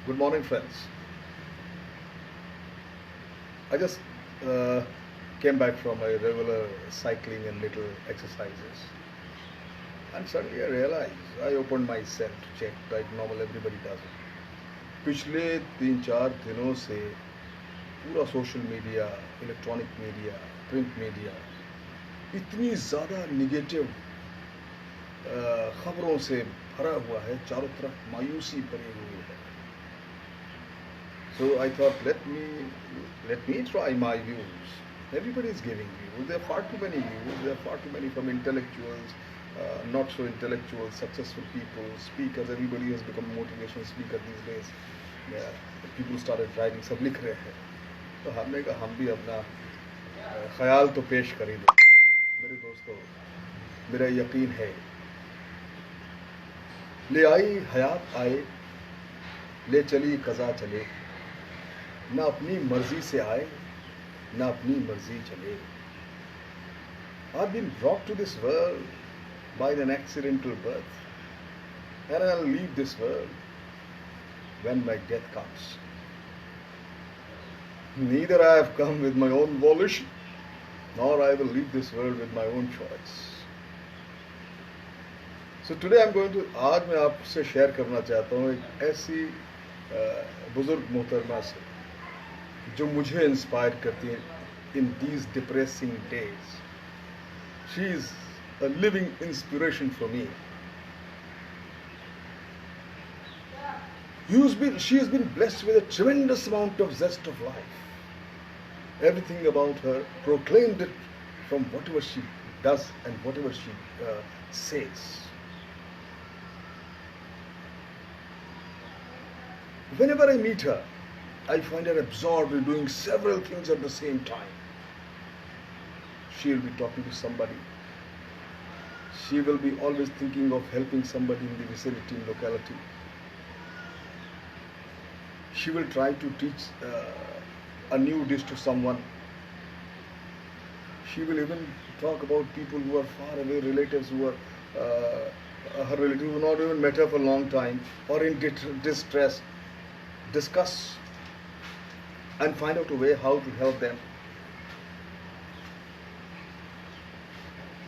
Good morning, friends. I just came back from my regular cycling and little exercises, and suddenly I realized I opened my cell to check like normal everybody does it. पिछले 3-4 दिनों से पूरा social media, electronic media, print media इतनी ज़्यादा negative खबरों से भरा हुआ है, चारों तरफ मायूसी भरी हुई है. So I thought, let me try my views. Everybody is giving views. There are far too many views. There are far too many from intellectuals, not so intellectual, successful people, speakers. Everybody has become a motivational speaker these days. Yeah, people started writing. सब लिख रहे हैं. तो हमने कहा हम भी अपना ख्याल तो पेश कर ही देते हैं. मेरे दोस्तों, मेरा यकीन है ले आई हयात आए, ले चली कज़ा चले, ना अपनी मर्जी से आए, ना अपनी मर्जी चले. I've been brought to this world by an accidental birth, and I'll leave this world when my death comes. Neither I have come with my own volition, nor I will leave this world with my own choice. So today आज मैं आपसे share करना चाहता हूँ एक ऐसी बुजुर्ग मोहतरमा से जो मुझे इंस्पायर करती है in these depressing days. She is a living inspiration for me. She has been blessed with a tremendous amount of zest of life. Everything about her proclaimed it from whatever she does and whatever she says. Whenever I meet her, I find her absorbed in doing several things at the same time. She will be talking to somebody. She will be always thinking of helping somebody in the vicinity, locality. She will try to teach a new dish to someone. She will even talk about people who are far away, relatives who are her relatives who have not even met her for a long time or in distress. Discuss and find out a way how to help them.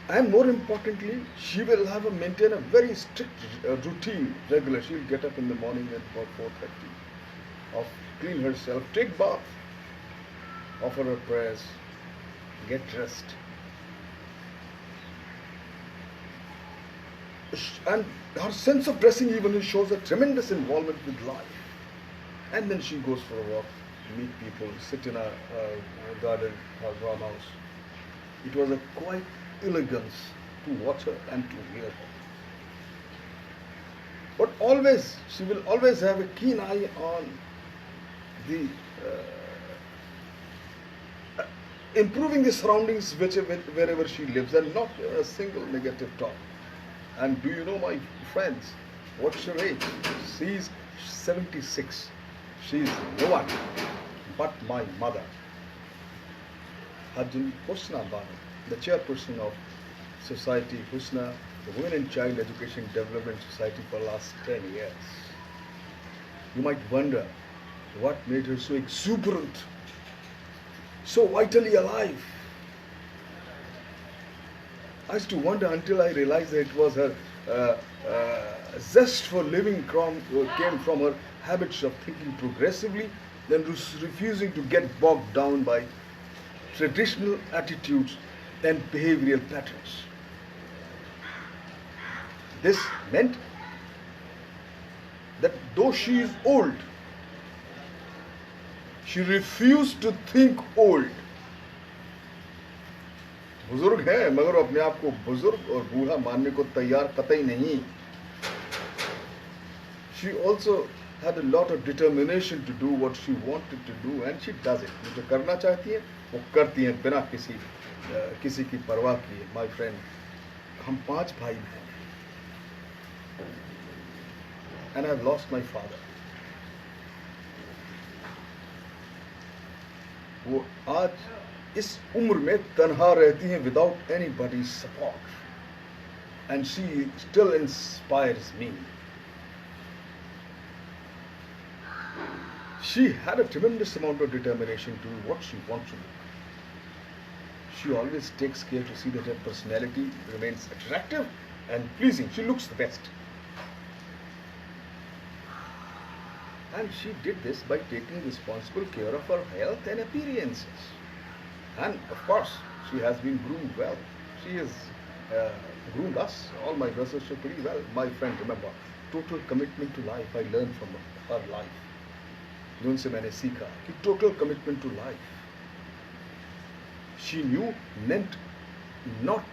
And more importantly, she will maintain a very strict routine, regular. She will get up in the morning at about 4:30, of clean herself, take bath, offer her prayers, get dressed. And her sense of dressing even shows a tremendous involvement with life. And then she goes for a walk, meet people, sit in a garden or farmhouse. It was a quite elegance to watch her and to hear her. But always, she will always have a keen eye on the improving the surroundings wherever she lives, and not a single negative talk. And do you know, my friends, what's her age? She's 76. She is no one but my mother, Hajjin Husna Banu, the chairperson of Society Husna, the Women and Child Education Development Society, for the last 10 years. You might wonder what made her so exuberant, so vitally alive. I used to wonder until I realized that it was her zest for living came from her habits of thinking progressively, then refusing to get bogged down by traditional attitudes and behavioral patterns. This meant that though she is old, she refused to think old. बुजुर्ग है मगर अपने आप को बुजुर्ग और बूढ़ा मानने को तैयार कतई नहीं. She also had a lot of determination to do what she wanted to do, and she does it. जो करना चाहती है वो करती है बिना किसी की परवाह किए. My friend, हम 5 भाई हैं, and I've lost my father. वो आज इस उम्र में तन्हा रहती हैं without anybody's support, and she still inspires me. She had a tremendous amount of determination to do what she wants to do. She always takes care to see that her personality remains attractive and pleasing. She looks the best. And she did this by taking responsible care of her health and appearances. And of course, she has been groomed well. She has groomed us, all my brothers, pretty well. My friend, remember, total commitment to life I learned from her life. उनसे मैंने सीखा कि total commitment to life. She knew meant not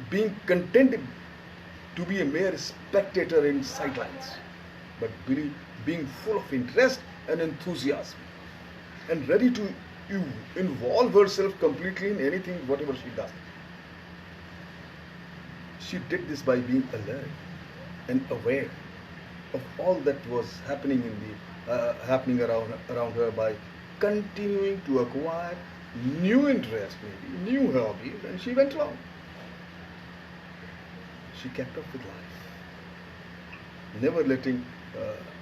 being contented to be a mere spectator in sidelines, but being full of interest and enthusiasm and ready to involve herself completely in anything, whatever she does. She did this by being alert and aware of all that was happening happening around her, by continuing to acquire new interests, maybe new hobbies, and she went along. She kept up with life, never letting,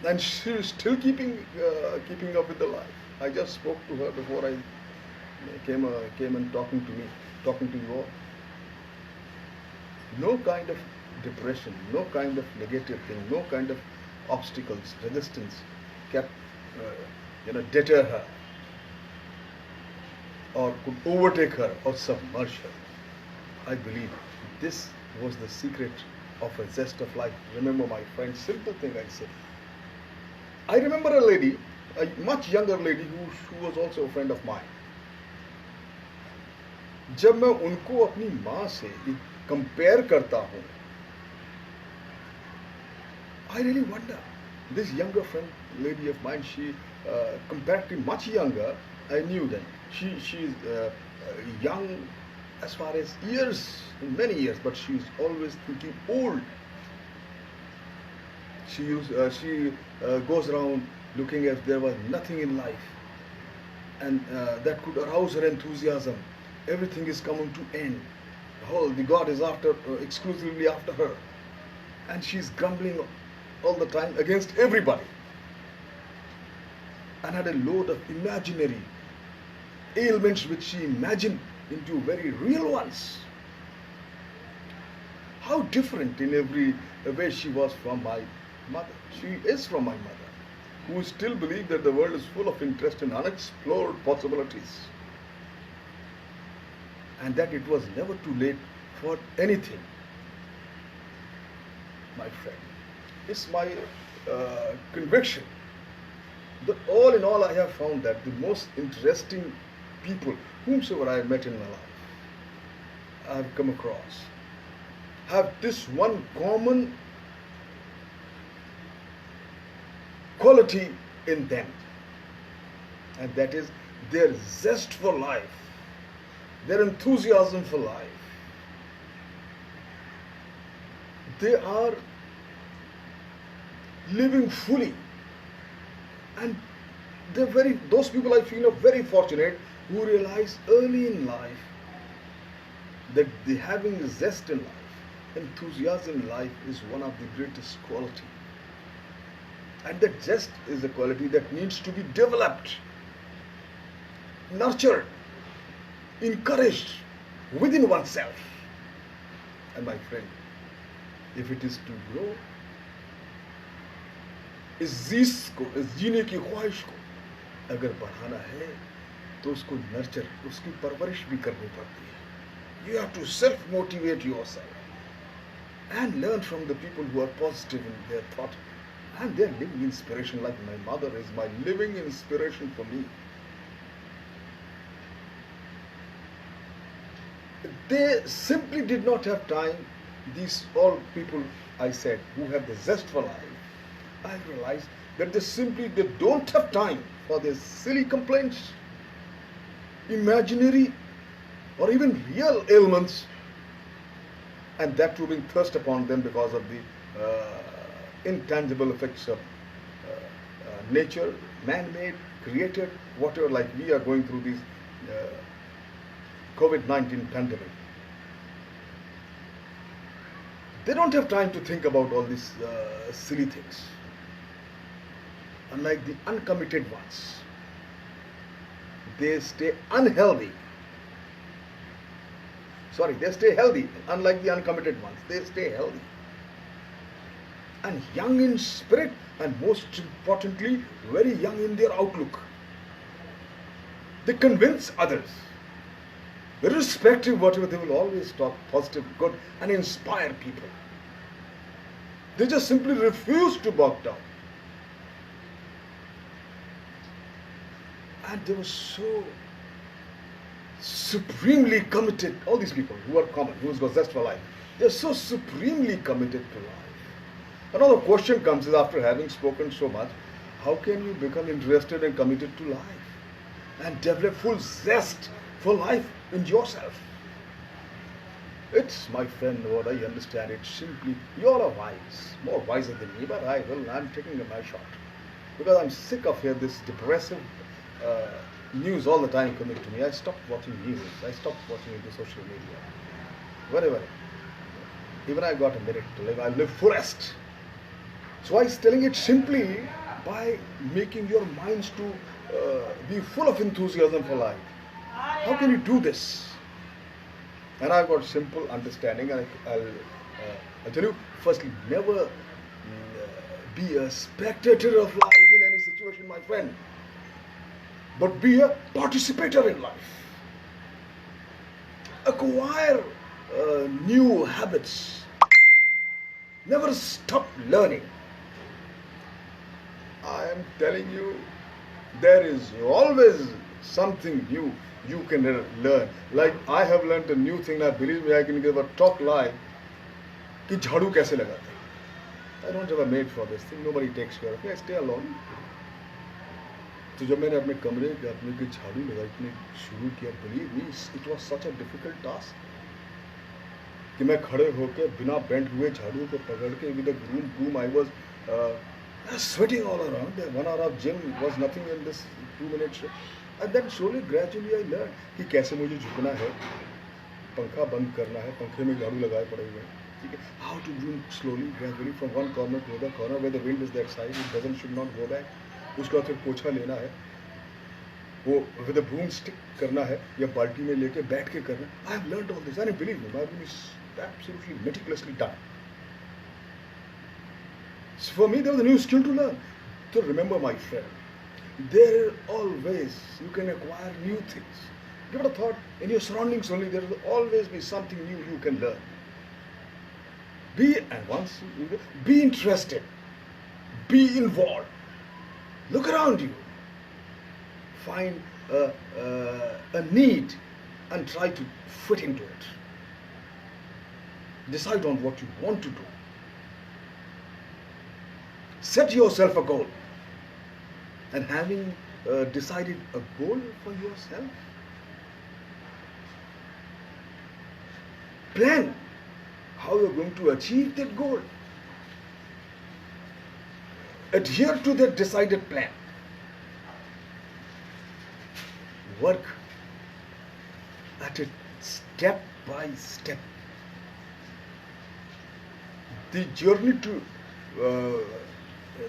and she is still keeping up with the life. I just spoke to her before I came and talking to you all. No kind of depression, no kind of negative thing, no kind of obstacles, resistance kept deter her or could overtake her or submerge her. I believe this was the secret of a zest of life. Remember, my friend, simple thing I say. I remember a lady, a much younger lady who was also a friend of mine. जब मैं उनको अपनी माँ से compare करता हूँ, I really wonder. This younger friend, lady of mine, she comparatively much younger. I knew that she is young as far as years, many years, but she is always thinking old. She goes around looking as there was nothing in life, and that could arouse her enthusiasm. Everything is coming to end. The God is exclusively after her, and she's grumbling all the time against everybody, and had a load of imaginary ailments which she imagined into very real ones. How different in every way she was from my mother. She is from my mother, who still believes that the world is full of interest and unexplored possibilities, and that it was never too late for anything. My friend, it's my conviction that all in all I have found that the most interesting people whomsoever I have met in my life, I have come across, have this one common quality in them, and that is their zest for life, their enthusiasm for life. They are living fully, and those people I feel are very fortunate who realize early in life that having a zest in life, enthusiasm in life is one of the greatest qualities. And that zest is a quality that needs to be developed, nurtured, encouraged within oneself. And my friend, if it is to grow, इस जीस को, इस जीने की ख्वाहिश को अगर बढ़ाना है तो उसको नर्चर, उसकी परवरिश भी करनी पड़ती है. You have to self-motivate yourself and learn from the people who are positive in their thought, and they are living inspiration. Like my mother is my living inspiration for me. They simply did not have time. These all people I said who have the zest for life, I realized that they don't have time for their silly complaints, imaginary or even real ailments, and that too being thrust upon them because of the intangible effects of nature, man-made, created, whatever, like we are going through this COVID-19 pandemic. They don't have time to think about all these silly things. unlike the uncommitted ones. They stay unhealthy. Sorry, they stay healthy, unlike the uncommitted ones. They stay healthy. And young in spirit, and most importantly, very young in their outlook. They convince others. Irrespective of whatever, they will always talk positive, good, and inspire people. They just simply refuse to back down. And they were so supremely committed, all these people who are common, who's got zest for life, they're so supremely committed to life. Another question comes is, after having spoken so much, how can you become interested and committed to life and develop full zest for life in yourself? It's, my friend, what I understand, it's simply, you all are wise, more wiser than me, but I'm taking my shot. Because I'm sick of hearing this depressive news all the time coming to me. I stopped watching news. I stopped watching into social media. Whatever. Even I got a minute to live. I live fullest. So I was telling it simply by making your minds to be full of enthusiasm for life. How can you do this? And I've got simple understanding. I'll tell you, firstly, never be a spectator of life in any situation, my friend, but be a participator in life. Acquire new habits. Never stop learning. I am telling you, there is always something new you can learn. Like I have learned a new thing now. Believe me, I can give a talk live. कि झाड़ू कैसे लगाते हैं. I don't have a maid for this thing. Nobody takes care of me. I stay alone. तो जब मैंने अपने कमरे के अपने के झाड़ू लगाने शुरू किया, believe me, it was such a difficult task. कि मैं खड़े होकर बिना बेंट हुए झाड़ू को पकड़ के with a broom I was sweating all around. 1 hour of gym was nothing in this 2 minutes. And then slowly, gradually I learned कि कैसे मुझे झुकना है, पंखा बंद करना है, पंखे में झाड़ू लगाए पड़े हुए हैं, ठीक है? How to broom slowly, gradually from one corner to the corner where the wind is that side, it doesn't should not go back. उसके बाद फिर पोछा लेना है, वो with a broomstick करना है या बाल्टी में लेके बैठ के करना. I have learned all this, and believe me, my room is absolutely meticulously done. So for me, there was a new skill to learn. So remember, my friend, there always you can acquire new things. Give it a thought. In your surroundings only, there will always be something new you can learn. Be interested. Be involved. Look around you. Find a need and try to fit into it. Decide on what you want to do. Set yourself a goal. And having decided a goal for yourself, plan how you're going to achieve that goal. Adhere to that decided plan. Work at it step by step. The journey to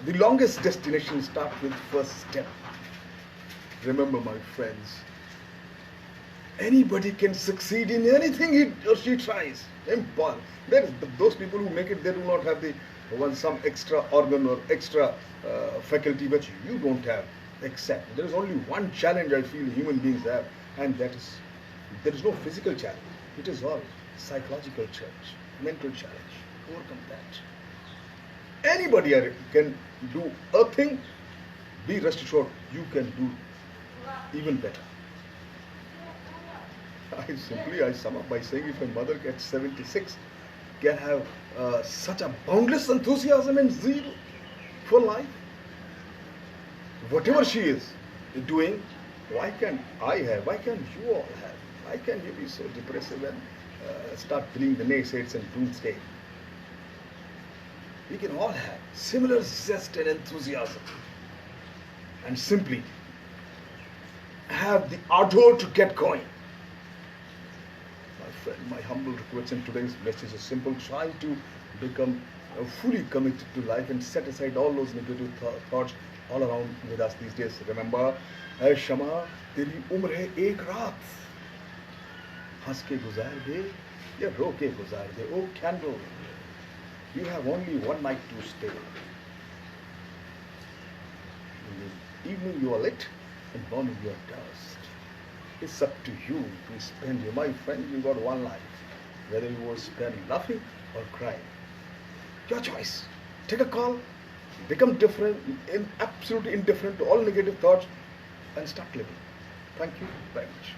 the longest destination starts with first step. Remember, my friends, anybody can succeed in anything he or she tries. Those people who make it, they do not have some extra organ or extra faculty which you don't have. Except there is only one challenge I feel human beings have, and that is, there is no physical challenge. It is all psychological challenge, mental challenge. Overcome that. Anybody can do a thing. Be rest assured, you can do even better. I sum up by saying, if a mother at 76 can have such a boundless enthusiasm and zeal for life, whatever she is doing, why can't I have? Why can't you all have? Why can't you be so depressive and start believing the naysayers and doomsday? We can all have similar zest and enthusiasm, and simply have the ardor to get going. My friend, my humble request in today's message is simple. Try to become fully committed to life and set aside all those negative thoughts all around with us these days. Remember, ऐ शमा तेरी उम्र है एक रात, हंस के गुजार दे या रो के गुजार दे. Oh candle, you have only one night to stay. In the evening you are lit, in the morning you are dust. It's up to you to spend your, my friend, you got one life. Whether you will spend laughing or crying. Your choice. Take a call, become different, absolutely indifferent to all negative thoughts, and start living. Thank you very much.